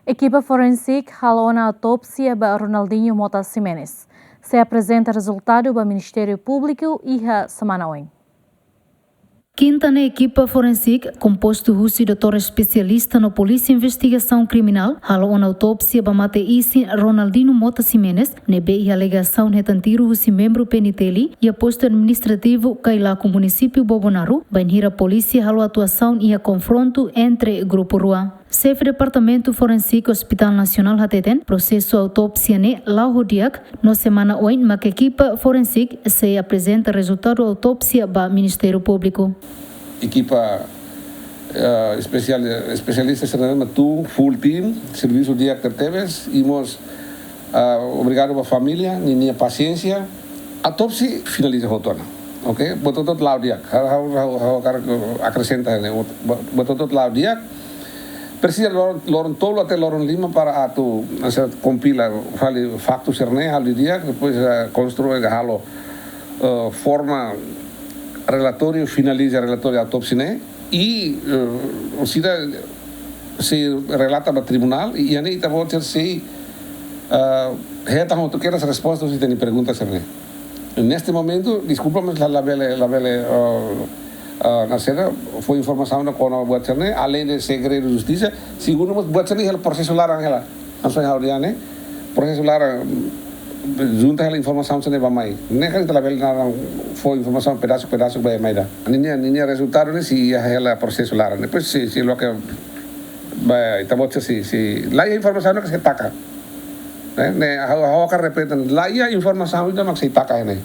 Equipa forensic halou na autópsia para Ronaldinho Mota Ximenes. Se apresenta resultado para o Ministério Público e a semana ontem. Quinta na equipa forensic, composto de doutor especialista na Polícia Investigação Criminal, halou na autópsia para mate Ronaldinho Mota Ximenes, nebe e alegação retantiro o membro peniteli e a posto administrativo caila com o município Bobonaru, banhira a polícia halou atuação e a confronto entre grupo rua. Chefe Departamento Forensic Hospital Nacional Hateten, processo autópsia ne Laurodiak, no semana 8, mas a equipa forensic se apresenta resultado autópsia para Ministério Público. Equipa especialista será tu full team, serviço dia que teves, íamos obrigado a família, minha paciência, autópsia finaliza rotona. Ok? Botou todo Laurodiak, acrescenta, botou todo Laurodiak. Precisa Loron Tolo até Loron Lima para compila factos cerne hal dia depois construir halo forma relatório finaliza relatório autópsia e se relata para tribunal e aí está vou ter se tu quer as respostas se tem perguntas cerne. Neste momento, desculpa-me la bele na cena foi informação na qual buat cerne além de segredo de justiça segundo mas buat cerne o processo larang ela ansoi hauriane processo larang junta ela informação cerne ba mai ne kan travel na foi informação pedaço ba mai da ninha resultado ne si ela processo larang depois se lo que ba estamos si lá informação que se taca ne hawa ka repetan lá informação da mak se taca ne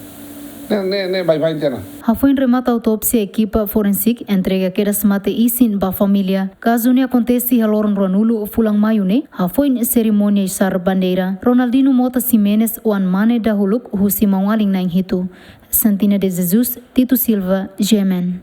vai entender. Foi remata a autópsia equipa forensic entrega que se mate isin ba família. Caso ne acontece a Loron Ranulo fulang maio ne, foi cerimônia sar bandeira. Ronaldinho Mota Ximenes o anmane da huluk husi mawaling na hitu. Santina de Jesus, Tito Silva, Gemen.